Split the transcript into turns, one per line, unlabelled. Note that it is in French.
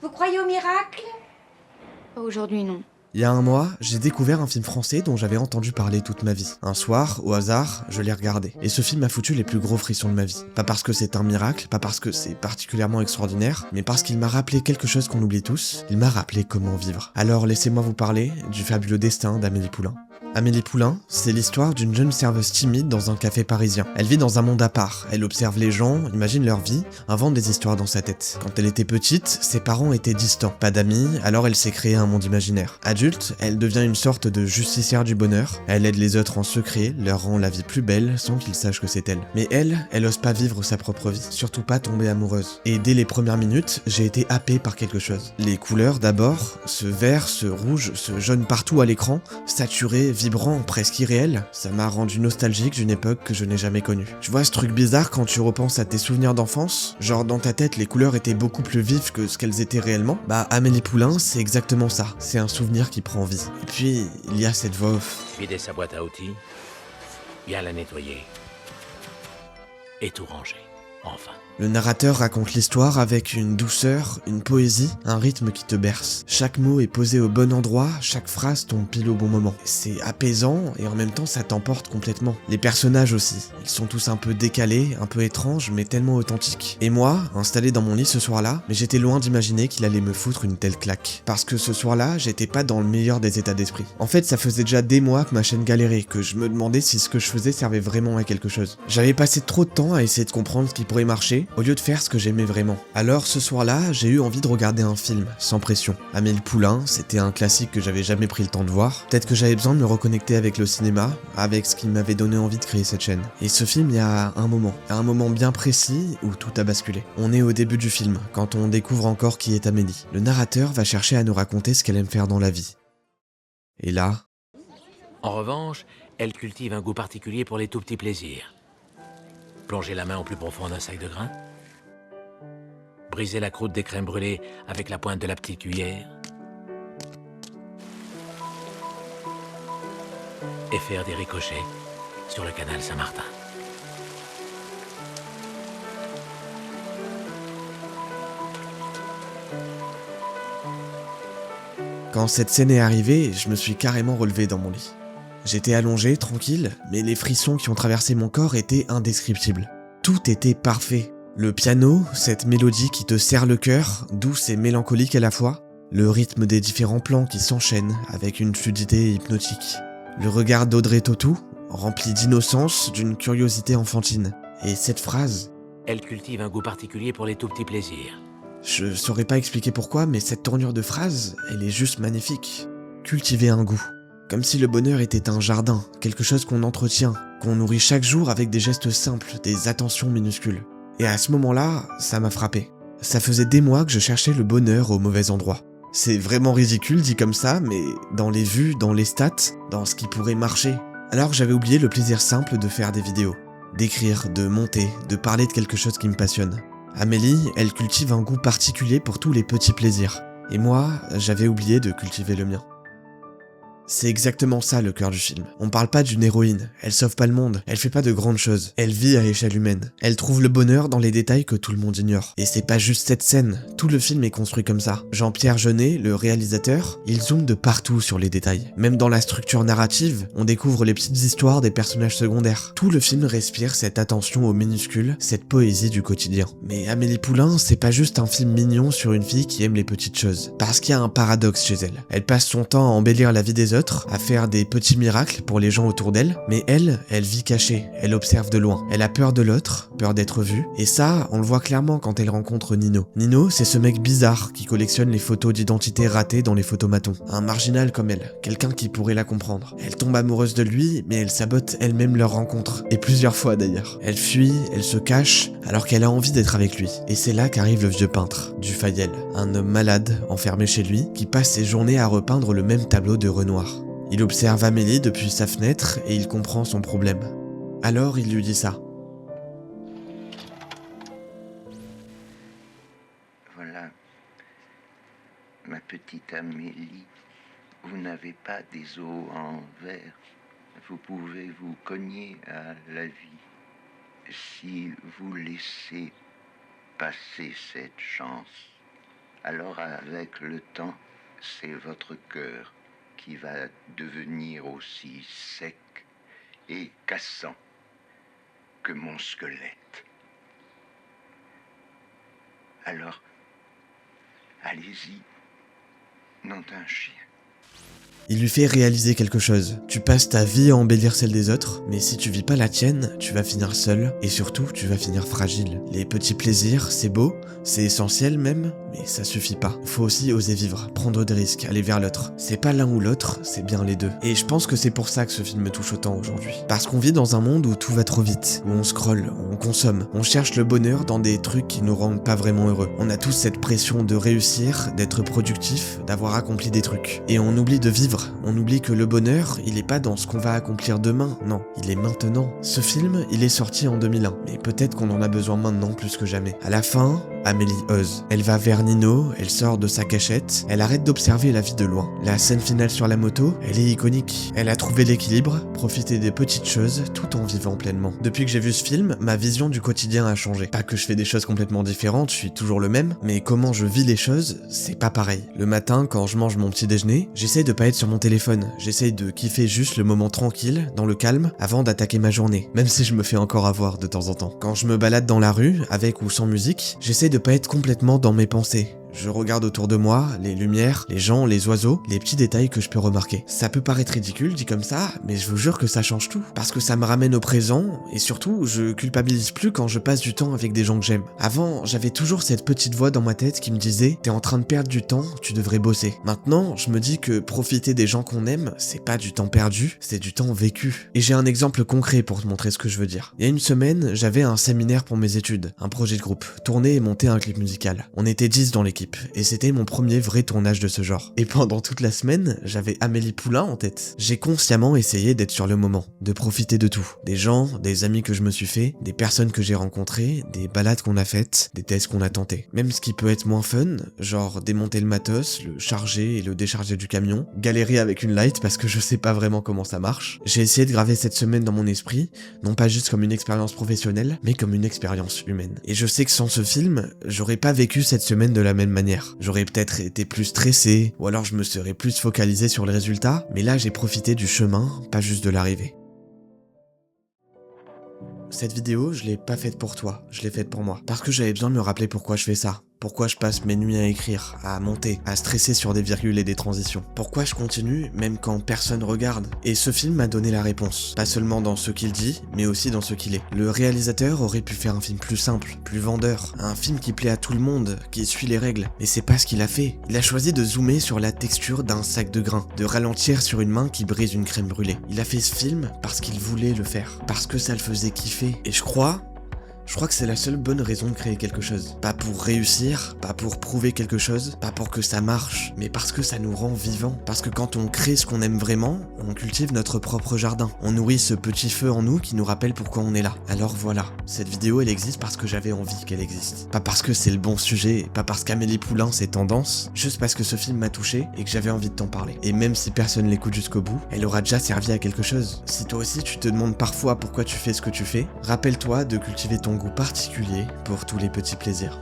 Vous croyez au miracle?
Pas aujourd'hui, non.
Il y a un mois, j'ai découvert un film français dont j'avais entendu parler toute ma vie. Un soir, au hasard, je l'ai regardé. Et ce film m'a foutu les plus gros frissons de ma vie. Pas parce que c'est un miracle, pas parce que c'est particulièrement extraordinaire, mais parce qu'il m'a rappelé quelque chose qu'on oublie tous. Il m'a rappelé comment vivre. Alors laissez-moi vous parler du fabuleux destin d'Amélie Poulain. Amélie Poulain, c'est l'histoire d'une jeune serveuse timide dans un café parisien. Elle vit dans un monde à part, elle observe les gens, imagine leur vie, invente des histoires dans sa tête. Quand elle était petite, ses parents étaient distants, pas d'amis, alors elle s'est créée un monde imaginaire. Adulte, elle devient une sorte de justicière du bonheur, elle aide les autres en secret, leur rend la vie plus belle sans qu'ils sachent que c'est elle. Mais elle ose pas vivre sa propre vie, surtout pas tomber amoureuse. Et dès les premières minutes, j'ai été happé par quelque chose. Les couleurs d'abord, ce vert, ce rouge, ce jaune partout à l'écran, saturé, vibrant, presque irréel, ça m'a rendu nostalgique d'une époque que je n'ai jamais connue. Tu vois ce truc bizarre quand tu repenses à tes souvenirs d'enfance? Genre dans ta tête les couleurs étaient beaucoup plus vives que ce qu'elles étaient réellement? Bah Amélie Poulain c'est exactement ça, c'est un souvenir qui prend vie. Et puis il y a cette voix off.
Vider sa boîte à outils, bien la nettoyer et tout ranger, enfin.
Le narrateur raconte l'histoire avec une douceur, une poésie, un rythme qui te berce. Chaque mot est posé au bon endroit, chaque phrase tombe pile au bon moment. C'est apaisant et en même temps ça t'emporte complètement. Les personnages aussi, ils sont tous un peu décalés, un peu étranges mais tellement authentiques. Et moi, installé dans mon lit ce soir-là, mais j'étais loin d'imaginer qu'il allait me foutre une telle claque. Parce que ce soir-là, j'étais pas dans le meilleur des états d'esprit. En fait, ça faisait déjà des mois que ma chaîne galérait, que je me demandais si ce que je faisais servait vraiment à quelque chose. J'avais passé trop de temps à essayer de comprendre ce qui pourrait marcher, au lieu de faire ce que j'aimais vraiment. Alors ce soir-là, j'ai eu envie de regarder un film, sans pression. Amélie Poulain, c'était un classique que j'avais jamais pris le temps de voir. Peut-être que j'avais besoin de me reconnecter avec le cinéma, avec ce qui m'avait donné envie de créer cette chaîne. Et ce film, il y a un moment bien précis où tout a basculé. On est au début du film, quand on découvre encore qui est Amélie. Le narrateur va chercher à nous raconter ce qu'elle aime faire dans la vie. Et là...
En revanche, elle cultive un goût particulier pour les tout petits plaisirs. Plonger la main au plus profond d'un sac de grains, briser la croûte des crèmes brûlées avec la pointe de la petite cuillère et faire des ricochets sur le canal Saint-Martin.
Quand cette scène est arrivée, je me suis carrément relevé dans mon lit. J'étais allongé, tranquille, mais les frissons qui ont traversé mon corps étaient indescriptibles. Tout était parfait. Le piano, cette mélodie qui te serre le cœur, douce et mélancolique à la fois, le rythme des différents plans qui s'enchaînent avec une fluidité hypnotique. Le regard d'Audrey Tautou, rempli d'innocence, d'une curiosité enfantine. Et cette phrase...
Elle cultive un goût particulier pour les tout petits plaisirs.
Je saurais pas expliquer pourquoi, mais cette tournure de phrase, elle est juste magnifique. Cultiver un goût. Comme si le bonheur était un jardin, quelque chose qu'on entretient, qu'on nourrit chaque jour avec des gestes simples, des attentions minuscules. Et à ce moment-là, ça m'a frappé. Ça faisait des mois que je cherchais le bonheur au mauvais endroit. C'est vraiment ridicule dit comme ça, mais dans les vues, dans les stats, dans ce qui pourrait marcher. Alors j'avais oublié le plaisir simple de faire des vidéos, d'écrire, de monter, de parler de quelque chose qui me passionne. Amélie, elle cultive un goût particulier pour tous les petits plaisirs. Et moi, j'avais oublié de cultiver le mien. C'est exactement ça le cœur du film. On parle pas d'une héroïne, elle sauve pas le monde, elle fait pas de grandes choses, elle vit à échelle humaine. Elle trouve le bonheur dans les détails que tout le monde ignore. Et c'est pas juste cette scène, tout le film est construit comme ça. Jean-Pierre Jeunet, le réalisateur, il zoome de partout sur les détails. Même dans la structure narrative, on découvre les petites histoires des personnages secondaires. Tout le film respire cette attention aux minuscules, cette poésie du quotidien. Mais Amélie Poulain, c'est pas juste un film mignon sur une fille qui aime les petites choses. Parce qu'il y a un paradoxe chez elle. Elle passe son temps à embellir la vie des autres, à faire des petits miracles pour les gens autour d'elle, mais elle vit cachée, elle observe de loin. Elle a peur de l'autre, peur d'être vue, et ça, on le voit clairement quand elle rencontre Nino. Nino, c'est ce mec bizarre qui collectionne les photos d'identité ratées dans les photomatons. Un marginal comme elle, quelqu'un qui pourrait la comprendre. Elle tombe amoureuse de lui, mais elle sabote elle-même leur rencontre, et plusieurs fois d'ailleurs. Elle fuit, elle se cache, alors qu'elle a envie d'être avec lui. Et c'est là qu'arrive le vieux peintre, Dufayel, un homme malade, enfermé chez lui, qui passe ses journées à repeindre le même tableau de Renoir. Il observe Amélie depuis sa fenêtre et il comprend son problème. Alors il lui dit ça.
Voilà, ma petite Amélie, vous n'avez pas des os en verre. Vous pouvez vous cogner à la vie si vous laissez passer cette chance. alors avec le temps, c'est votre cœur qui va devenir aussi sec et cassant que mon squelette. Alors, allez-y, nom d'un chien.
Il lui fait réaliser quelque chose. Tu passes ta vie à embellir celle des autres, mais si tu vis pas la tienne, tu vas finir seul, et surtout, tu vas finir fragile. Les petits plaisirs, c'est beau, c'est essentiel même, mais ça suffit pas. Faut aussi oser vivre, prendre des risques, aller vers l'autre. C'est pas l'un ou l'autre, c'est bien les deux. Et je pense que c'est pour ça que ce film me touche autant aujourd'hui. Parce qu'on vit dans un monde où tout va trop vite, où on scrolle, où on consomme, on cherche le bonheur dans des trucs qui nous rendent pas vraiment heureux. On a tous cette pression de réussir, d'être productif, d'avoir accompli des trucs. Et on oublie de vivre. On oublie que le bonheur, il est pas dans ce qu'on va accomplir demain, non, il est maintenant. Ce film, il est sorti en 2001, mais peut-être qu'on en a besoin maintenant plus que jamais. À la fin, Amélie ose. Elle va vers Nino, elle sort de sa cachette, elle arrête d'observer la vie de loin. La scène finale sur la moto, elle est iconique. Elle a trouvé l'équilibre, profité des petites choses, tout en vivant pleinement. Depuis que j'ai vu ce film, ma vision du quotidien a changé. Pas que je fais des choses complètement différentes, je suis toujours le même, mais comment je vis les choses, c'est pas pareil. Le matin, quand je mange mon petit déjeuner, j'essaye de pas être sur mon téléphone. J'essaye de kiffer juste le moment tranquille, dans le calme, avant d'attaquer ma journée, même si je me fais encore avoir de temps en temps. Quand je me balade dans la rue, avec ou sans musique, j'essaye de pas être complètement dans mes pensées. Je regarde autour de moi, les lumières, les gens, les oiseaux, les petits détails que je peux remarquer. Ça peut paraître ridicule dit comme ça, mais je vous jure que ça change tout. Parce que ça me ramène au présent, et surtout, je culpabilise plus quand je passe du temps avec des gens que j'aime. Avant, j'avais toujours cette petite voix dans ma tête qui me disait « T'es en train de perdre du temps, tu devrais bosser ». Maintenant, je me dis que profiter des gens qu'on aime, c'est pas du temps perdu, c'est du temps vécu. Et j'ai un exemple concret pour te montrer ce que je veux dire. Il y a une semaine, j'avais un séminaire pour mes études, un projet de groupe, tourner et monter un clip musical. On était 10 dans l'équipe. Et c'était mon premier vrai tournage de ce genre. Et pendant toute la semaine, j'avais Amélie Poulain en tête. J'ai consciemment essayé d'être sur le moment, de profiter de tout. Des gens, des amis que je me suis fait, des personnes que j'ai rencontrées, des balades qu'on a faites, des tests qu'on a tentés. Même ce qui peut être moins fun, genre démonter le matos, le charger et le décharger du camion, galérer avec une light parce que je sais pas vraiment comment ça marche. J'ai essayé de graver cette semaine dans mon esprit, non pas juste comme une expérience professionnelle, mais comme une expérience humaine. Et je sais que sans ce film, j'aurais pas vécu cette semaine de la même manière. J'aurais peut-être été plus stressé, ou alors je me serais plus focalisé sur le résultat, mais là j'ai profité du chemin, pas juste de l'arrivée. Cette vidéo, je l'ai pas faite pour toi, je l'ai faite pour moi. Parce que j'avais besoin de me rappeler pourquoi je fais ça. Pourquoi je passe mes nuits à écrire, à monter, à stresser sur des virgules et des transitions. Pourquoi je continue, même quand personne regarde. Et ce film m'a donné la réponse. Pas seulement dans ce qu'il dit, mais aussi dans ce qu'il est. Le réalisateur aurait pu faire un film plus simple, plus vendeur. Un film qui plaît à tout le monde, qui suit les règles. Mais c'est pas ce qu'il a fait. Il a choisi de zoomer sur la texture d'un sac de grains, de ralentir sur une main qui brise une crème brûlée. Il a fait ce film parce qu'il voulait le faire. Parce que ça le faisait kiffer. Et je crois que c'est la seule bonne raison de créer quelque chose. Pas pour réussir, pas pour prouver quelque chose, pas pour que ça marche, mais parce que ça nous rend vivants. Parce que quand on crée ce qu'on aime vraiment, on cultive notre propre jardin. On nourrit ce petit feu en nous qui nous rappelle pourquoi on est là. Alors voilà, cette vidéo elle existe parce que j'avais envie qu'elle existe. Pas parce que c'est le bon sujet, pas parce qu'Amélie Poulain c'est tendance, juste parce que ce film m'a touché et que j'avais envie de t'en parler. Et même si personne l'écoute jusqu'au bout, elle aura déjà servi à quelque chose. Si toi aussi tu te demandes parfois pourquoi tu fais ce que tu fais, rappelle-toi de cultiver ton goût particulier pour tous les petits plaisirs.